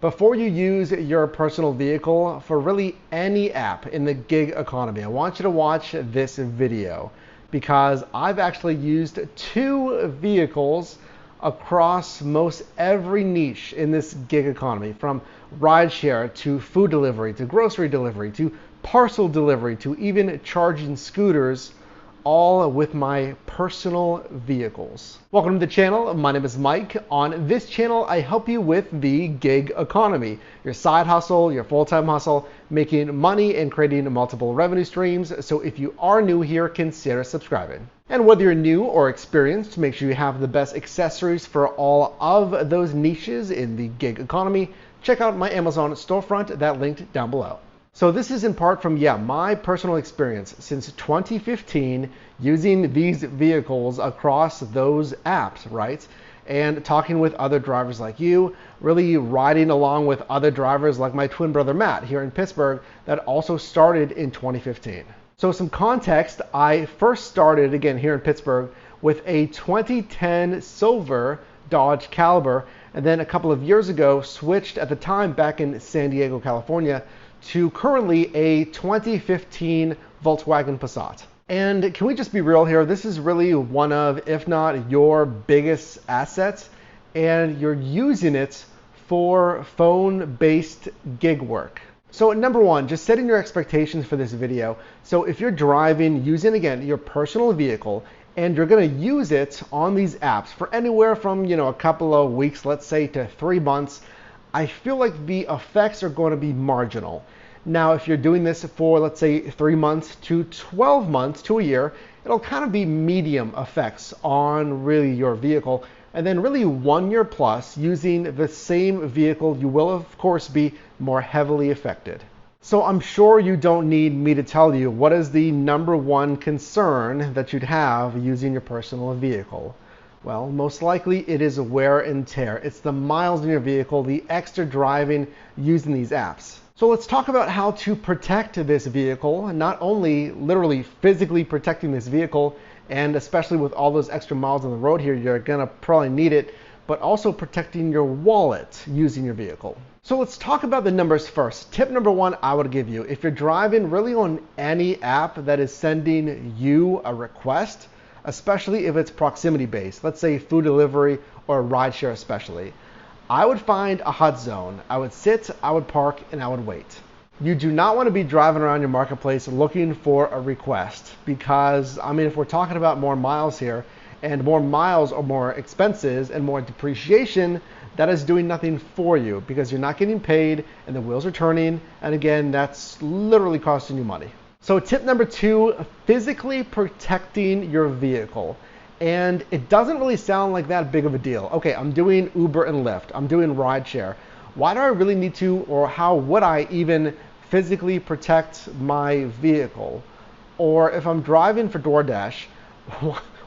Before you use your personal vehicle for really any app in the gig economy, I want you to watch this video because I've actually used two vehicles across most every niche in this gig economy, from rideshare to food delivery to grocery delivery to parcel delivery to even charging scooters, all with my personal vehicles. Welcome to the channel. My name is Mike. On this channel, I help you with the gig economy, your side hustle, your full-time hustle, making money and creating multiple revenue streams. So if you are new here, consider subscribing. And whether you're new or experienced, make sure you have the best accessories for all of those niches in the gig economy. Check out my Amazon storefront, that linked down below. So this is in part from, my personal experience since 2015 using these vehicles across those apps, right? And talking with other drivers like you, really riding along with other drivers like my twin brother Matt here in Pittsburgh that also started in 2015. So some context, I first started again here in Pittsburgh with a 2010 silver Dodge Caliber, and then a couple of years ago switched at the time back in San Diego, California, to currently a 2015 Volkswagen Passat. And can we just be real here? This is really one of, if not your biggest assets, and you're using it for phone-based gig work. So number one, just setting your expectations for this video. So if you're driving, using again your personal vehicle, and you're gonna use it on these apps for anywhere from a couple of weeks, let's say, to 3 months, I feel like the effects are going to be marginal. Now, if you're doing this for, let's say, 3 months to 12 months to a year, it'll kind of be medium effects on really your vehicle. And then really 1 year plus using the same vehicle, you will of course be more heavily affected. So I'm sure you don't need me to tell you what is the number one concern that you'd have using your personal vehicle. Well, most likely it is wear and tear. It's the miles in your vehicle, the extra driving using these apps. So let's talk about how to protect this vehicle, not only literally physically protecting this vehicle, and especially with all those extra miles on the road here, you're gonna probably need it, but also protecting your wallet using your vehicle. So let's talk about the numbers first. Tip number one I would give you, if you're driving really on any app that is sending you a request, especially if it's proximity based, let's say food delivery or rideshare especially, I would find a hot zone. I would sit, I would park, and I would wait. You do not want to be driving around your marketplace looking for a request because, if we're talking about more miles here, and more miles or more expenses and more depreciation, that is doing nothing for you because you're not getting paid and the wheels are turning, and again, that's literally costing you money. So tip number two, physically protecting your vehicle. And it doesn't really sound like that big of a deal. Okay, I'm doing Uber and Lyft, I'm doing rideshare. Why do I really need to, or how would I even physically protect my vehicle? Or if I'm driving for DoorDash,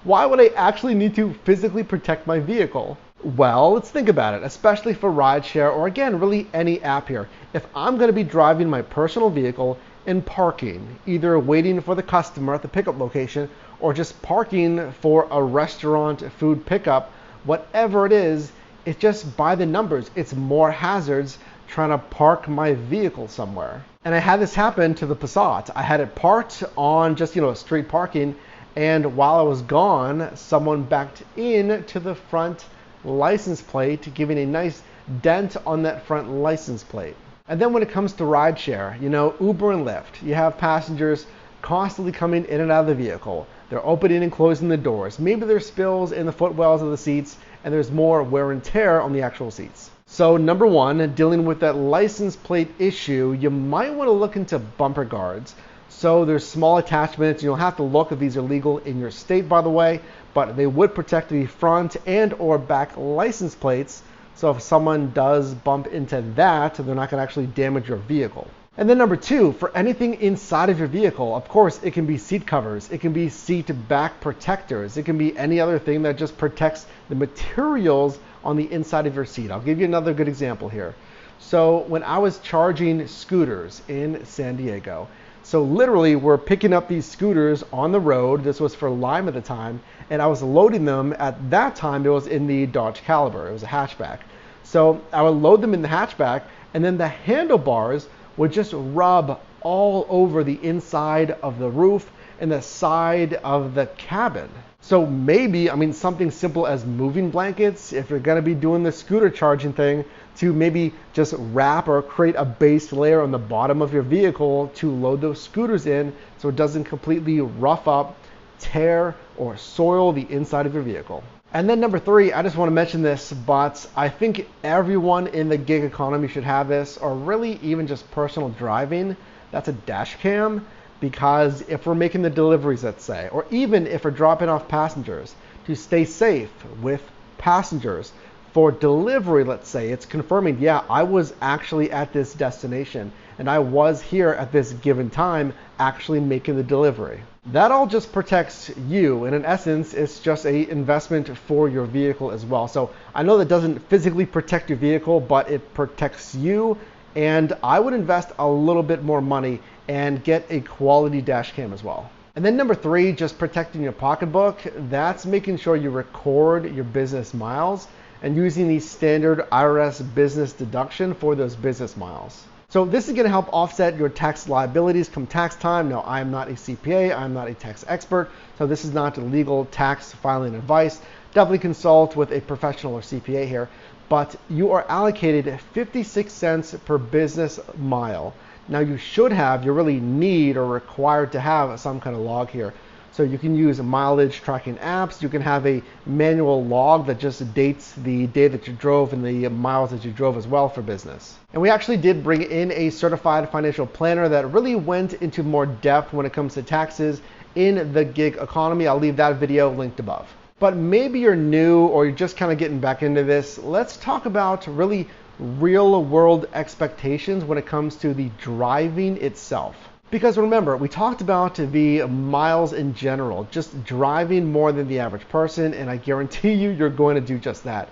why would I actually need to physically protect my vehicle? Well, let's think about it, especially for rideshare or again, really any app here. If I'm gonna be driving my personal vehicle and parking, either waiting for the customer at the pickup location or just parking for a restaurant food pickup, whatever it is, it's just by the numbers. It's more hazards trying to park my vehicle somewhere. And I had this happen to the Passat. I had it parked on just, street parking, and while I was gone, someone backed in to the front license plate, giving a nice dent on that front license plate. And then when it comes to rideshare, Uber and Lyft, you have passengers constantly coming in and out of the vehicle. They're opening and closing the doors. Maybe there's spills in the footwells of the seats, and there's more wear and tear on the actual seats. So number one, dealing with that license plate issue, you might want to look into bumper guards. So there's small attachments. You'll have to look if these are legal in your state, by the way, but they would protect the front and or back license plates. So if someone does bump into that, they're not gonna actually damage your vehicle. And then number two, for anything inside of your vehicle, of course, it can be seat covers, it can be seat back protectors, it can be any other thing that just protects the materials on the inside of your seat. I'll give you another good example here. So when I was charging scooters in San Diego, so literally we're picking up these scooters on the road. This was for Lime at the time, and I was loading them. At that time, it was in the Dodge Caliber. It was a hatchback. So I would load them in the hatchback, and then the handlebars would just rub all over the inside of the roof and the side of the cabin. So maybe, I mean, something simple as moving blankets, if you're gonna be doing the scooter charging thing, to maybe just wrap or create a base layer on the bottom of your vehicle to load those scooters in so it doesn't completely rough up, tear, or soil the inside of your vehicle. And then number 3, I just want to mention this, but I think everyone in the gig economy should have this, or really even just personal driving. That's a dash cam, because if we're making the deliveries, let's say, or even if we're dropping off passengers, to stay safe with passengers for delivery, let's say, it's confirming, yeah, I was actually at this destination and I was here at this given time actually making the delivery. That all just protects you, and in essence, it's just an investment for your vehicle as well. So I know that doesn't physically protect your vehicle, but it protects you, and I would invest a little bit more money and get a quality dash cam as well. And then number 3, just protecting your pocketbook. That's making sure you record your business miles and using the standard IRS business deduction for those business miles. So this is going to help offset your tax liabilities come tax time. Now, I am not a CPA, I'm not a tax expert, so this is not legal tax filing advice. Definitely consult with a professional or CPA here, but you are allocated 56 cents per business mile. Now you really need or required to have some kind of log here. So you can use mileage tracking apps. You can have a manual log that just dates the day that you drove and the miles that you drove as well for business. And we actually did bring in a certified financial planner that really went into more depth when it comes to taxes in the gig economy. I'll leave that video linked above. But maybe you're new or you're just kind of getting back into this. Let's talk about really real world expectations when it comes to the driving itself. Because remember, we talked about the miles in general, just driving more than the average person, and I guarantee you're going to do just that.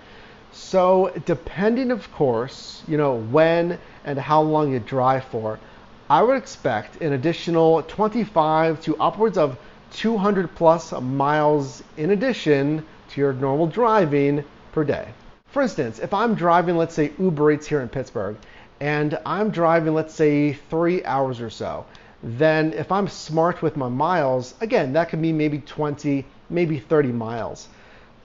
So depending, of course, when and how long you drive for, I would expect an additional 25 to upwards of 200 plus miles in addition to your normal driving per day. For instance, if I'm driving, let's say Uber Eats here in Pittsburgh, and I'm driving, let's say 3 hours or so, then if I'm smart with my miles, again, that could be maybe 20, maybe 30 miles.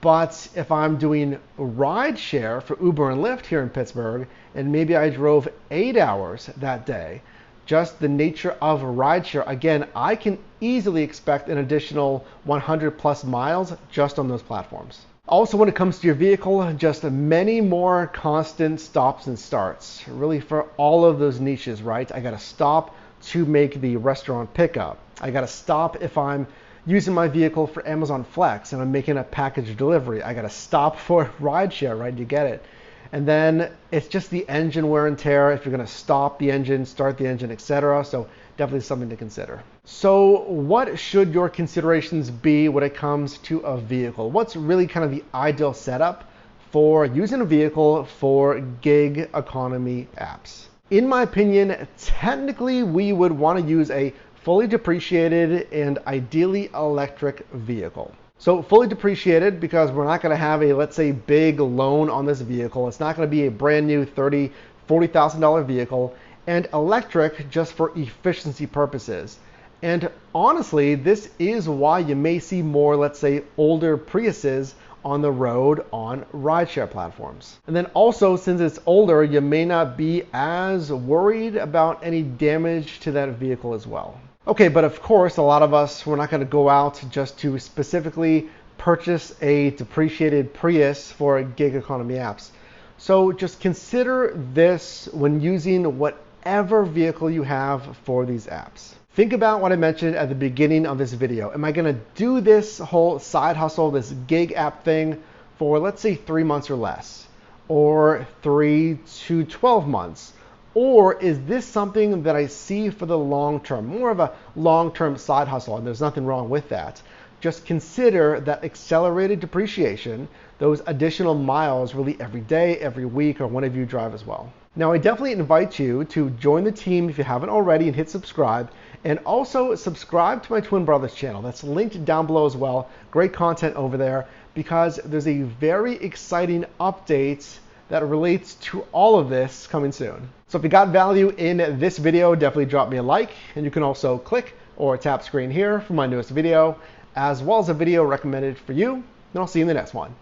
But if I'm doing ride share for Uber and Lyft here in Pittsburgh, and maybe I drove 8 hours that day, just the nature of rideshare, again, I can easily expect an additional 100 plus miles just on those platforms. Also, when it comes to your vehicle, just many more constant stops and starts, really for all of those niches, right? I gotta stop to make the restaurant pickup. I gotta stop if I'm using my vehicle for Amazon Flex and I'm making a package delivery. I gotta stop for rideshare, right? You get it. And then it's just the engine wear and tear, if you're gonna stop the engine, start the engine, etc. So definitely something to consider. So what should your considerations be when it comes to a vehicle? What's really kind of the ideal setup for using a vehicle for gig economy apps? In my opinion, technically we would want to use a fully depreciated and ideally electric vehicle. So fully depreciated because we're not going to have a, let's say, big loan on this vehicle. It's not going to be a brand new $30,000, $40,000 vehicle. And electric just for efficiency purposes. And honestly, this is why you may see more, let's say, older Priuses on the road on rideshare platforms. And then also, since it's older, you may not be as worried about any damage to that vehicle as well. Okay, but of course, a lot of us, we're not going to go out just to specifically purchase a depreciated Prius for gig economy apps. So just consider this when using whatever vehicle you have for these apps. Think about what I mentioned at the beginning of this video. Am I going to do this whole side hustle, this gig app thing for, let's say, 3 months or less, or 3 to 12 months? Or is this something that I see for the long term, more of a long-term side hustle, and there's nothing wrong with that. Just consider that accelerated depreciation, those additional miles really every day, every week, or whenever you drive as well. Now, I definitely invite you to join the team if you haven't already and hit subscribe, and also subscribe to my Twin Brothers channel. That's linked down below as well. Great content over there because there's a very exciting update that relates to all of this coming soon. So if you got value in this video, definitely drop me a like, and you can also click or tap screen here for my newest video, as well as a video recommended for you, and I'll see you in the next one.